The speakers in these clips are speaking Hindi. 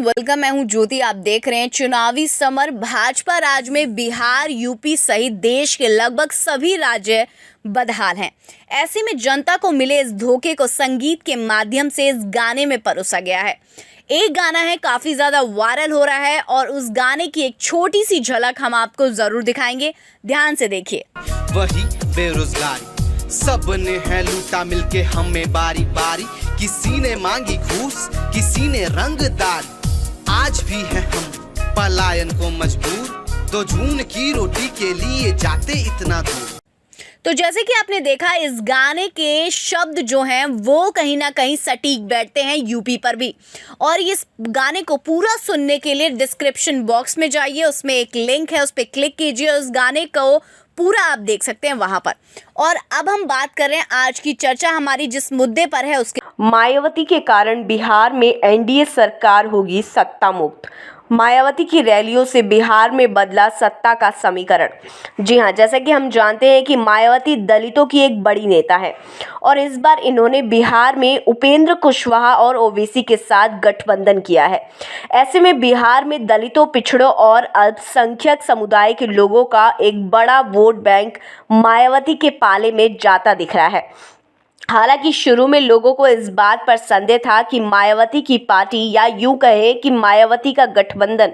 वेलकम। मैं हूं ज्योति। आप देख रहे हैं चुनावी समर। भाजपा राज में बिहार, यूपी सहित देश के लगभग सभी राज्य बदहाल हैं। ऐसे में जनता को मिले इस धोखे को संगीत के माध्यम से इस गाने में परोसा गया है। एक गाना है, काफी ज्यादा वायरल हो रहा है और उस गाने की एक छोटी सी झलक हम आपको जरूर दिखाएंगे। ध्यान से देखिए। वही बेरोजगारी सबने है लूटा मिलके हमें बारी बारी, किसी ने मांगी घूस किसी ने रंगदारी। आज भी है हम पलायन को मजबूर, तो झून की रोटी के लिए जाते इतना दूर। तो जैसे कि आपने देखा, इस गाने के शब्द जो हैं वो कहीं ना कहीं सटीक बैठते हैं यूपी पर भी। और इस गाने को पूरा सुनने के लिए डिस्क्रिप्शन बॉक्स में जाइए, उसमें एक लिंक है, उस पर क्लिक कीजिए, उस गाने को पूरा आप देख सकते हैं वहां पर। और अब हम बात कर रहे हैं, आज की चर्चा हमारी जिस मुद्दे पर है उसके। मायावती के कारण बिहार में एनडीए सरकार होगी सत्ता मुक्त। मायावती की रैलियों से बिहार में बदला सत्ता का समीकरण। जी हाँ, जैसा कि हम जानते हैं कि मायावती दलितों की एक बड़ी नेता है और इस बार इन्होंने बिहार में उपेंद्र कुशवाहा और ओवैसी के साथ गठबंधन किया है। ऐसे में बिहार में दलितों, पिछड़ों और अल्पसंख्यक समुदाय के लोगों का एक बड़ा वोट बैंक मायावती के पाले में जाता दिख रहा है। हालांकि शुरू में लोगों को इस बात पर संदेह था कि मायावती की पार्टी, या यूं कहें कि मायावती का गठबंधन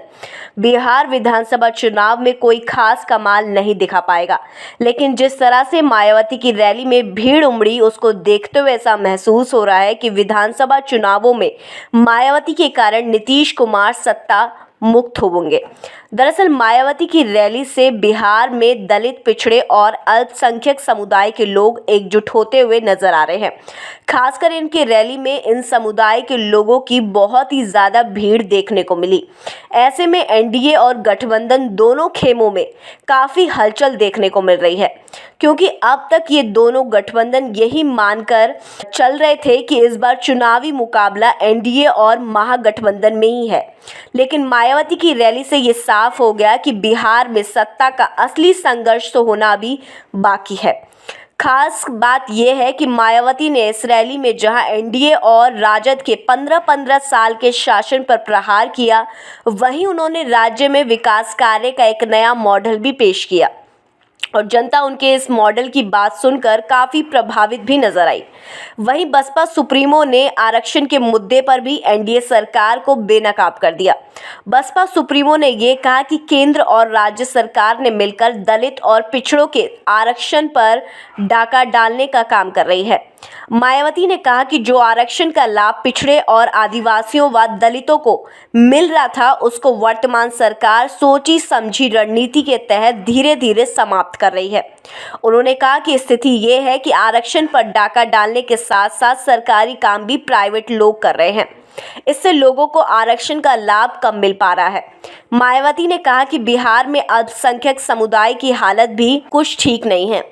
बिहार विधानसभा चुनाव में कोई खास कमाल नहीं दिखा पाएगा। लेकिन जिस तरह से मायावती की रैली में भीड़ उमड़ी, उसको देखते हुए ऐसा महसूस हो रहा है कि विधानसभा चुनावों में मायावती के कारण नीतीश कुमार सत्ता मुक्त होंगे। दरअसल मायावती की रैली से बिहार में दलित, पिछड़े और अल्पसंख्यक समुदाय के लोग एकजुट होते हुए नजर आ रहे हैं। खासकर इनकी रैली में इन समुदाय के लोगों की बहुत ही ज़्यादा भीड़ देखने को मिली। ऐसे में एनडीए और गठबंधन दोनों खेमों में काफ़ी हलचल देखने को मिल रही है, क्योंकि अब तक ये दोनों गठबंधन यही मानकर चल रहे थे कि इस बार चुनावी मुकाबला एनडीए और महागठबंधन में ही है। लेकिन मायावती की रैली से ये साफ हो गया कि बिहार में सत्ता का असली संघर्ष तो होना अभी बाकी है। खास बात यह है कि मायावती ने इस रैली में जहां एनडीए और राजद के 15-15 साल के शासन पर प्रहार किया, वहीं उन्होंने राज्य में विकास कार्य का एक नया मॉडल भी पेश किया और जनता उनके इस मॉडल की बात सुनकर काफ़ी प्रभावित भी नजर आई। वहीं बसपा सुप्रीमो ने आरक्षण के मुद्दे पर भी एनडीए सरकार को बेनकाब कर दिया। बसपा सुप्रीमो ने ये कहा कि केंद्र और राज्य सरकार ने मिलकर दलित और पिछड़ों के आरक्षण पर डाका डालने का काम कर रही है। मायावती ने कहा कि जो आरक्षण का लाभ पिछड़े और आदिवासियों व दलितों को मिल रहा था, उसको वर्तमान सरकार सोची समझी रणनीति के तहत धीरे धीरे समाप्त कर रही है। उन्होंने कहा कि स्थिति ये है कि आरक्षण पर डाका डालने के साथ साथ सरकारी काम भी प्राइवेट लोग कर रहे हैं। इससे लोगों को आरक्षण का लाभ कम मिल पा रहा है। मायावती ने कहा कि बिहार में अल्पसंख्यक समुदाय की हालत भी कुछ ठीक नहीं है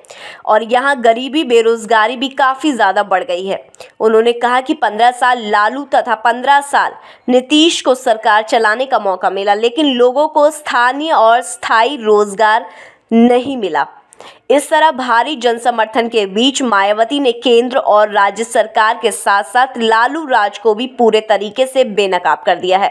और यहाँ गरीबी, बेरोजगारी भी काफ़ी ज़्यादा बढ़ गई है। उन्होंने कहा कि 15 साल लालू तथा 15 साल नीतीश को सरकार चलाने का मौका मिला, लेकिन लोगों को स्थानीय और स्थायी रोजगार नहीं मिला। इस तरह भारी जनसमर्थन के बीच मायावती ने केंद्र और राज्य सरकार के साथ साथ लालू राज को भी पूरे तरीके से बेनकाब कर दिया है।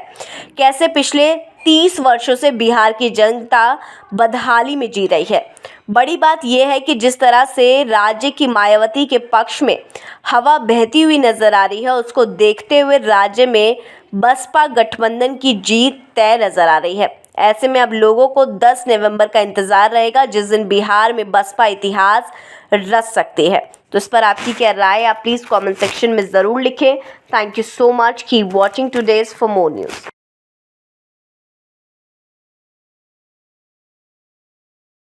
कैसे पिछले 30 वर्षों से बिहार की जनता बदहाली में जी रही है। बड़ी बात यह है कि जिस तरह से राज्य की मायावती के पक्ष में हवा बहती हुई नजर आ रही है, उसको देखते हुए राज्य में बसपा गठबंधन की जीत तय नजर आ रही है। ऐसे में अब लोगों को 10 नवंबर का इंतजार रहेगा, जिस दिन बिहार में बसपा इतिहास रच सकती है। तो इस पर आपकी क्या राय है, आप प्लीज़ कमेंट सेक्शन में ज़रूर लिखें। Thank you so much. Keep watching today's for more news.